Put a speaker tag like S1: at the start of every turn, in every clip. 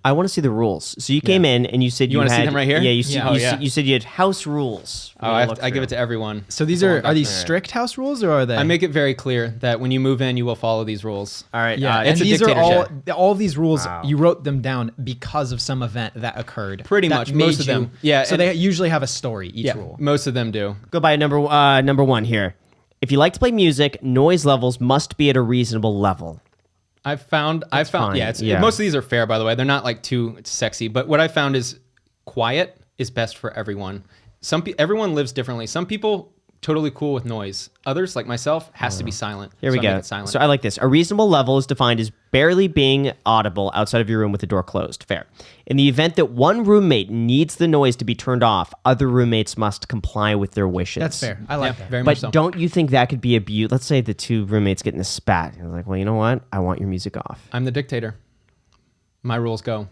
S1: I want to see the rules. So you came in and you said
S2: you want to see them right here?
S1: Yeah, you said you had house rules.
S2: I give it to everyone.
S3: So these are these strict house rules or are they?
S2: I make it very clear that when you move in, you will follow these rules.
S1: All right.
S3: Yeah,
S2: it's
S3: and
S2: a
S3: these are
S2: dictatorship.
S3: all these rules. You wrote them down because of some event that occurred.
S2: Pretty much, most of them. Yeah,
S3: So they usually have a story. Each
S2: Yeah,
S3: rule.
S2: most of them do.
S1: Go by number one here. If you like to play music, noise levels must be at a reasonable level.
S2: I've found,
S1: fine.
S2: yeah, most of these are fair, by the way. They're not like too sexy, but what I found is quiet is best for everyone. Everyone lives differently. Some people totally cool with noise. Others, like myself, has to be silent.
S1: Here we
S2: So I make
S1: go.
S2: it silent.
S1: So I like this. A reasonable level is defined as barely being audible outside of your room with the door closed. Fair. In the event that one roommate needs the noise to be turned off, other roommates must comply with their wishes.
S3: That's fair. I like that.
S2: Very much
S1: But
S2: so.
S1: don't you think that could be abused? Let's say the two roommates get in a spat. You're like, well, you know what? I want your music off.
S2: I'm the dictator. My rules go.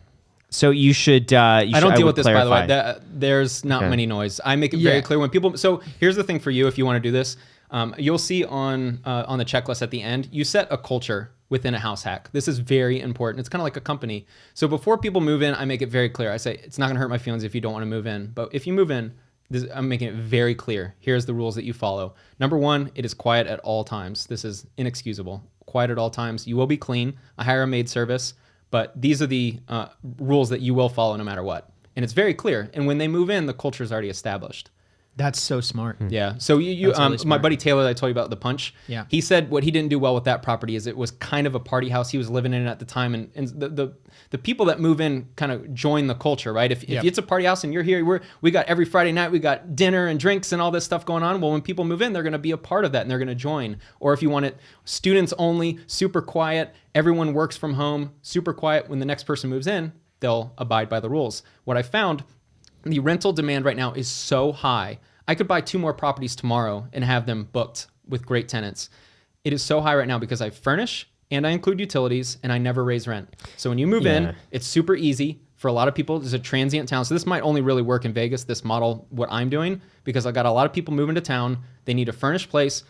S1: So you should.
S2: I don't deal
S1: would
S2: with this, by the way.
S1: clarify.
S2: There's not many noise. I make it very clear when people. So here's the thing for you, if you want to do this, you'll see on the checklist at the end, you set a culture within a house hack. This is very important. It's kind of like a company. So before people move in, I make it very clear. I say it's not going to hurt my feelings if you don't want to move in, but if you move in, I'm making it very clear. Here's the rules that you follow. Number one, it is quiet at all times. This is inexcusable. Quiet at all times. You will be clean. I hire a maid service. But these are the rules that you will follow no matter what. And it's very clear. And when they move in, the culture is already established.
S3: That's so smart.
S2: Yeah. So you
S3: That's really
S2: my
S3: smart.
S2: buddy Taylor that I told you about the punch.
S3: Yeah.
S2: He said what he didn't do well with that property is it was kind of a party house he was living in at the time, and the people that move in kind of join the culture, right? If it's a party house and you're here, we got every Friday night we got dinner and drinks and all this stuff going on. Well, when people move in, they're going to be a part of that and they're going to join. Or if you want it students only, super quiet, everyone works from home, super quiet. When the next person moves in, they'll abide by the rules. What I found, the rental demand right now is so high. I could buy 2 more properties tomorrow and have them booked with great tenants. It is so high right now because I furnish and I include utilities and I never raise rent. So when you move in, it's super easy. For a lot of people, it's a transient town. So this might only really work in Vegas, this model, what I'm doing, because I got a lot of people moving to town. They need a furnished place,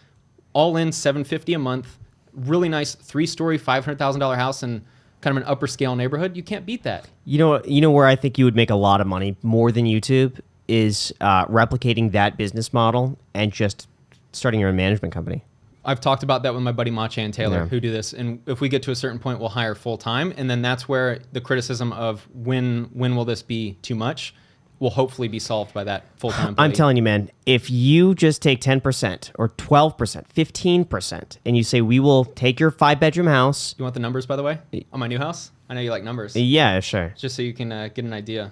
S2: all in $750 a month, really nice 3-story, $500,000 house in kind of an upper scale neighborhood. You can't beat that.
S1: You know where I think you would make a lot of money more than YouTube is replicating that business model and just starting your own management company.
S2: I've talked about that with my buddy Mache and Taylor who do this. And if we get to a certain point, we'll hire full time. And then that's where the criticism of when will this be too much will hopefully be solved by that full-time employee.
S1: I'm telling you, man, if you just take 10% or 12%, 15%, and you say, we will take your 5-bedroom house.
S2: You want the numbers, by the way, on my new house? I know you like numbers.
S1: Yeah, sure.
S2: Just so you can get an idea.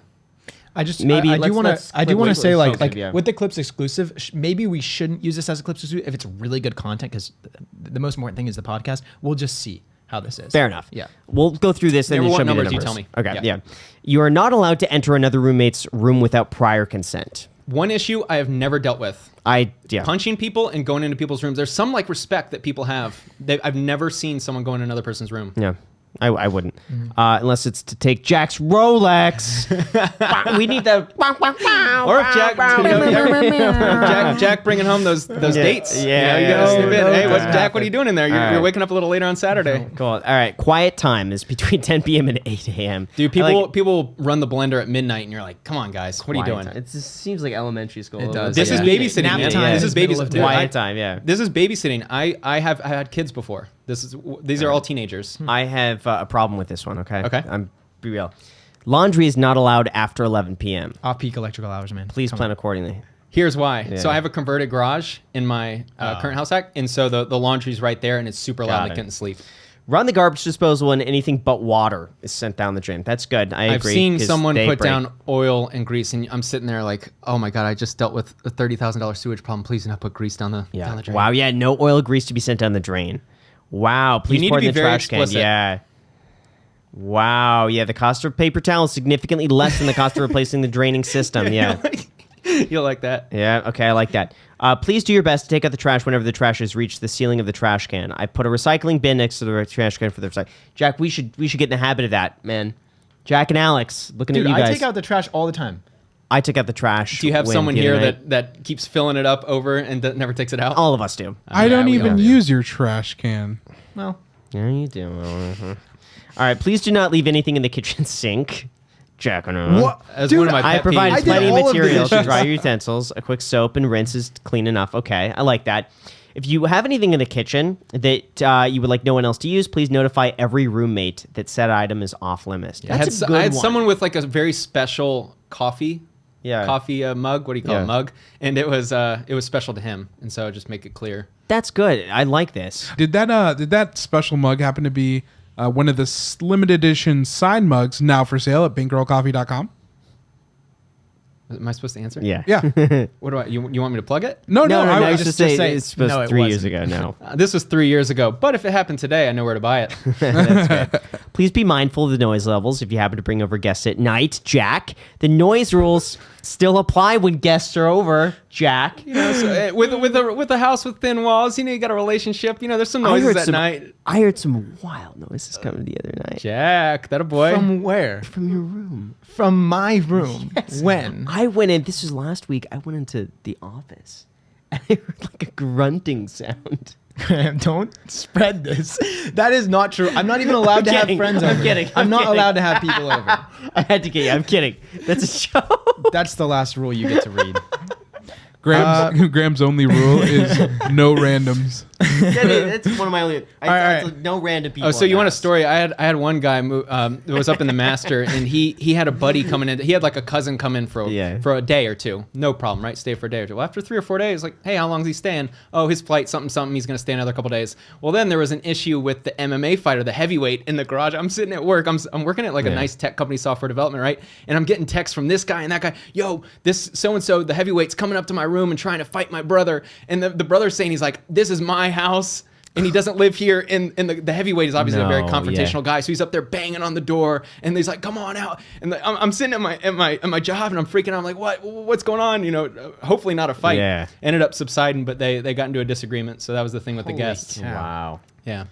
S3: I do
S1: let's
S3: want to
S1: clip
S3: say
S1: exclusive,
S3: like with the Clips exclusive, maybe we shouldn't use this as a Clips exclusive if it's really good content, because the most important thing is the podcast. We'll just see how this is.
S1: Fair enough.
S3: Yeah.
S1: We'll go through this and
S2: Never
S1: then show
S2: want
S1: me the
S2: numbers,
S1: numbers.
S2: you tell me.
S1: Okay,
S2: Yeah.
S1: yeah. You are not allowed to enter another roommate's room without prior consent.
S2: One issue I have never dealt with. Punching people and going into people's rooms. There's some like respect that people have. I've never seen someone go in another person's room.
S1: Yeah. I wouldn't. Unless it's to take Jack's Rolex. We need the...
S2: Or if Jack bringing home those dates.
S1: Yeah.
S2: You gotta snip in. Hey,
S3: doesn't
S2: Jack, what are you doing in there? You're waking up a little later on Saturday.
S1: Cool. All right. Quiet time is between 10 p.m. and 8 a.m.
S2: Dude, people run the blender at midnight and you're like, come on, guys. What are you doing?
S1: It just seems like elementary school.
S3: It does.
S2: This is babysitting,
S3: Nap
S2: man.
S3: time
S2: This is
S3: is middle of
S2: babysitting.
S3: the
S1: Quiet time, yeah.
S2: This is babysitting. I have had kids before. These are all teenagers.
S1: I have a problem with this one, okay?
S2: Okay.
S1: Be real. Laundry is not allowed after 11 p.m.
S3: Off-peak electrical hours, man.
S1: Please plan accordingly.
S2: Here's why.
S1: Yeah.
S2: So I have a converted garage in my current house hack, and so the laundry's right there, and it's super loud. And I couldn't sleep.
S1: Run the garbage disposal when anything but water is sent down the drain. That's good. I agree.
S2: I've seen
S1: 'cause
S2: someone
S1: they
S2: put
S1: break.
S2: down oil and grease, and I'm sitting there like, oh my God, I just dealt with a $30,000 sewage problem. Please do not put grease down the drain.
S1: Wow, yeah, no oil grease to be sent down the drain. Wow, please
S2: need
S1: pour
S2: to
S1: it in
S2: be
S1: the
S2: very
S1: trash can.
S2: explicit.
S1: Yeah. Wow, yeah, the cost of paper towel is significantly less than the cost of replacing the draining system. Yeah.
S2: You'll like that.
S1: Yeah, okay, I like that. Please do your best to take out the trash whenever the trash has reached the ceiling of the trash can. I put a recycling bin next to the trash can for the recycling. Jack, we should get in the habit of that, man. Jack and Alex, looking
S3: Dude,
S1: at you guys.
S3: I take out the trash all the time.
S1: I took out the trash.
S2: Do you have
S1: when
S2: someone
S1: the other
S2: here
S1: night-
S2: that keeps filling it up over and that never takes it out?
S1: All of us do.
S4: I don't
S2: we
S4: even
S2: all do.
S4: use your trash can.
S3: Well,
S1: Yeah, you do. All right, please do not leave anything in the kitchen sink. Jack,
S3: What?
S2: As
S3: Dude,
S2: one of my
S1: I
S2: pet
S1: provided
S2: peeves.
S3: I did
S1: plenty of
S3: all of the
S1: material to
S3: dishes.
S1: dry your utensils. A quick soap and rinse is clean enough. Okay, I like that. If you have anything in the kitchen that you would like no one else to use, please notify every roommate that said item is off limits.
S2: I had,
S1: That's a good
S2: I had
S1: one.
S2: someone with like a very special coffee mug. What do you call it? Mug. And it was special to him. And so just make it clear.
S1: That's good. I like this.
S4: Did that special mug happen to be one of the limited edition signed mugs now for sale at pinkgirlcoffee.com?
S2: Am I supposed to answer?
S1: Yeah.
S4: Yeah.
S2: What do you want me to plug it?
S4: No,
S1: I was
S4: just
S1: just
S3: say-
S1: it's supposed
S3: no, it
S1: 3 years
S3: wasn't.
S1: ago. No.
S2: This was 3 years ago. But if it happened today, I know where to buy it.
S1: That's good. Please be mindful of the noise levels if you happen to bring over guests at night. Jack, the noise rules still apply when guests are over. Jack.
S2: You know, so, with a house with thin walls, you got a relationship. There's some noises at night.
S1: I heard some wild noises coming the other night.
S2: Jack, that a boy.
S3: From where?
S1: From your room.
S3: From my room. When?
S1: I went in, this was last week, I went into the office and I heard like a grunting sound.
S3: Don't spread this. That is not true. I'm not even allowed to have
S1: kidding.
S3: friends
S1: I'm
S3: over.
S1: kidding.
S3: I'm
S1: I'm
S3: not
S1: kidding.
S3: allowed to have people over.
S1: I had to get you. I'm kidding. That's a show.
S3: That's the last rule you get to read.
S4: Graham's only rule is no randoms.
S1: That's one of my only.
S3: all right.
S1: Like, no random people.
S2: Oh, so
S1: in
S2: you
S1: the
S2: want a
S1: house.
S2: story? I had one guy that was up in the master, and he had a buddy coming in. He had like a cousin come in for a day or two. No problem, right? Stay for a day or two. Well, after 3 or 4 days, like, hey, how long is he staying? Oh, his flight, something. He's gonna stay another couple days. Well, then there was an issue with the MMA fighter, the heavyweight, in the garage. I'm sitting at work. I'm working at like a nice tech company, software development, right? And I'm getting texts from this guy and that guy. Yo, this so and so, the heavyweight's coming up to my room and trying to fight my brother. And the brother's saying, he's like, this is my house. And he doesn't live here. And the heavyweight is obviously a very confrontational guy, so he's up there banging on the door, and he's like, "Come on out!" And I'm sitting at my job, and I'm freaking out. I'm like, "What's going on?" Hopefully not a fight.
S1: Yeah.
S2: Ended up subsiding, but they got into a disagreement. So that was the thing with the guests.
S3: cow.
S1: Wow.
S2: Yeah.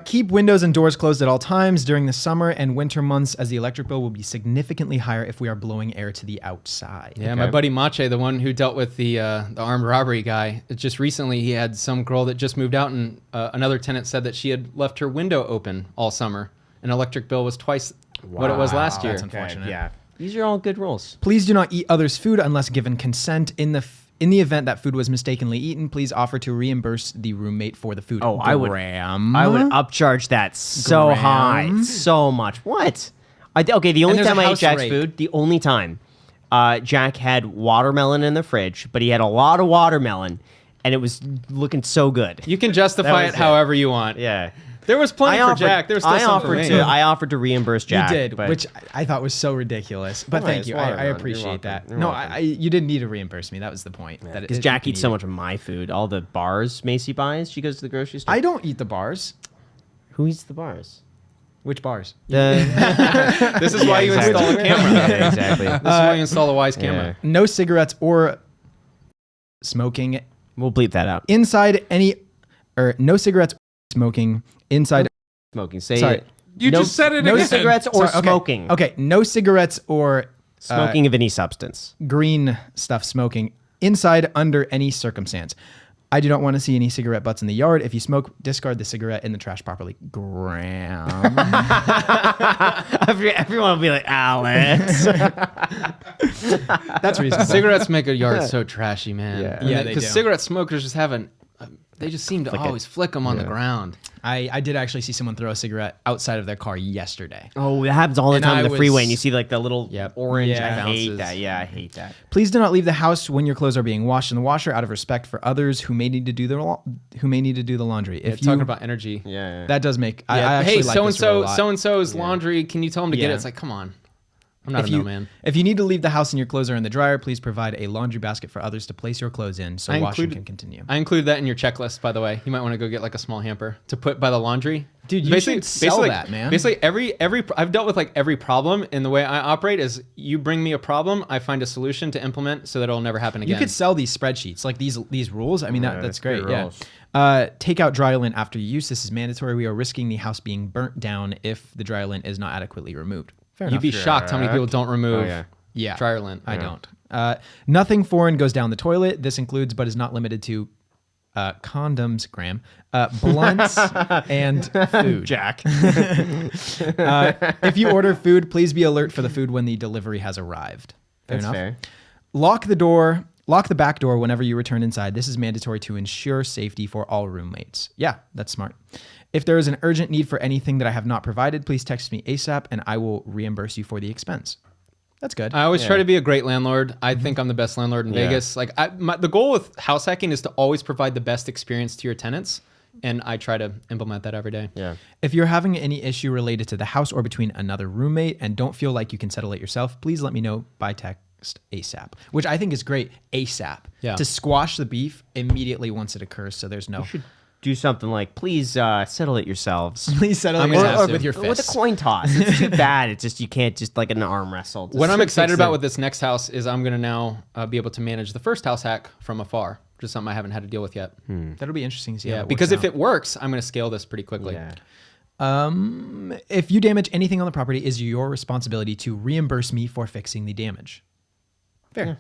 S3: Keep windows and doors closed at all times during the summer and winter months, as the electric bill will be significantly higher if we are blowing air to the outside.
S2: Yeah, my buddy Mache, the one who dealt with the armed robbery guy, just recently he had some girl that just moved out, and another tenant said that she had left her window open all summer. An electric bill was twice what it was last year.
S3: That's unfortunate.
S1: Yeah. These are all good rules.
S3: Please do not eat others' food unless given consent. In the event that food was mistakenly eaten, please offer to reimburse the roommate for the food.
S1: Oh, I would
S3: Graham.
S1: upcharge that so
S3: Graham?
S1: high, so much. What? Okay, the only
S3: there's a
S1: time I ate
S3: house
S1: Jack's
S3: rate.
S1: food, the only time, Jack had watermelon in the fridge, but he had a lot of watermelon, and it was looking so good.
S2: You can justify
S1: was
S2: it however you want.
S1: Yeah.
S2: There was plenty for Jack. There was still some for me.
S1: I offered to reimburse Jack.
S3: You did,
S1: but
S3: which I thought was so ridiculous. But
S1: Why?
S3: thank
S1: It's
S3: you.
S1: watermelon.
S3: I
S1: You're
S3: appreciate
S1: welcome.
S3: that.
S1: You're
S3: No,
S1: welcome.
S3: you didn't need to reimburse me. That was the point.
S1: because Jack eats so much of my food, all the bars Macy buys. She goes to the grocery store.
S3: I don't eat the bars.
S1: Who eats the bars?
S3: Which bars?
S2: This is why you install a camera.
S1: Yeah, exactly.
S2: This is why you install a wise camera.
S1: Yeah.
S3: No cigarettes or smoking
S1: We'll bleep that out.
S3: inside any, or no cigarettes or smoking inside.
S1: Smoking. Say
S3: Sorry.
S1: it.
S4: You just said it
S1: No
S4: again.
S1: cigarettes or
S3: Sorry, okay.
S1: smoking.
S3: Okay, no cigarettes or
S1: Smoking of any substance.
S3: green stuff smoking inside under any circumstance. I do not want to see any cigarette butts in the yard. If you smoke, discard the cigarette in the trash properly. Graham.
S1: Everyone will be like, Alex.
S3: That's reasonable.
S2: Cigarettes make a yard so trashy, man.
S1: Yeah.
S3: Yeah, they
S2: Because
S3: do.
S2: cigarette smokers just have they just seem to always flick them on the ground.
S3: I did actually see someone throw a cigarette outside of their car yesterday.
S1: Oh, that happens all the
S3: And
S1: time
S3: I
S1: on the
S3: was-
S1: freeway, and you see like the little
S2: Yep.
S1: orange.
S3: Yeah.
S1: I hate
S2: Bounces.
S1: that. Yeah, I hate that.
S3: Please do not leave the house when your clothes are being washed in the washer out of respect for others who may need to do the laundry. If you
S2: Talking about energy.
S1: Yeah.
S3: that does make I
S2: Yeah,
S3: actually
S2: hey,
S3: like
S2: so and
S3: this rule a
S2: so,
S3: lot.
S2: so and so's laundry. Can you tell them to get
S3: Yeah.
S2: it? It's like, come on, I'm not
S3: If
S2: a
S3: you,
S2: man.
S3: if you need to leave the house and your clothes are in the dryer, please provide a laundry basket for others to place your clothes in so washing can continue.
S2: I include that in your checklist, by the way. You might want to go get like a small hamper to put by the laundry.
S3: Dude, you should sell that, man.
S2: Basically, every I've dealt with like every problem, and the way I operate is you bring me a problem, I find a solution to implement so that it'll never happen again.
S3: You could sell these spreadsheets, like these rules. I mean, that's
S1: that's
S3: great.
S1: great
S3: Yeah.
S1: rules.
S3: Take out dry lint after use. This is mandatory. We are risking the house being burnt down if the dry lint is not adequately removed. Fair
S2: You'd
S3: enough.
S2: be shocked how many people don't remove
S3: Yeah.
S2: dryer lint.
S3: I don't. Nothing foreign goes down the toilet. This includes, but is not limited to, condoms, Graham, blunts, and food.
S1: Jack.
S3: If you order food, please be alert for the food when the delivery has arrived. Fair
S1: That's
S3: enough.
S1: fair.
S3: Lock the back door whenever you return inside. This is mandatory to ensure safety for all roommates. Yeah, that's smart. If there is an urgent need for anything that I have not provided, please text me ASAP and I will reimburse you for the expense. That's good.
S2: I always try to be a great landlord. I think I'm the best landlord in Vegas. Like the goal with house hacking is to always provide the best experience to your tenants. And I try to implement that every day.
S1: Yeah.
S3: If you're having any issue related to the house or between another roommate and don't feel like you can settle it yourself, please let me know by text ASAP, which I think is great. ASAP.
S2: Yeah.
S3: To squash the beef immediately once it occurs. So there's no.
S1: Do something like, please settle it yourselves.
S3: Please settle
S2: I'm
S3: it
S2: gonna
S3: yourself
S2: have to.
S3: with your
S1: Or with a
S3: fists.
S1: coin toss. It's too bad. It's just you can't just like an arm wrestle. Just
S2: What I'm
S1: fix
S2: excited
S1: it.
S2: about with this next house is I'm going to now be able to manage the first house hack from afar, which is something I haven't had to deal with yet.
S3: That'll be interesting to see. how
S2: Yeah,
S3: it
S2: because
S3: works
S2: if it works, I'm going to scale this pretty quickly.
S1: Yeah.
S3: If you damage anything on the property, is your responsibility to reimburse me for fixing the damage. Fair.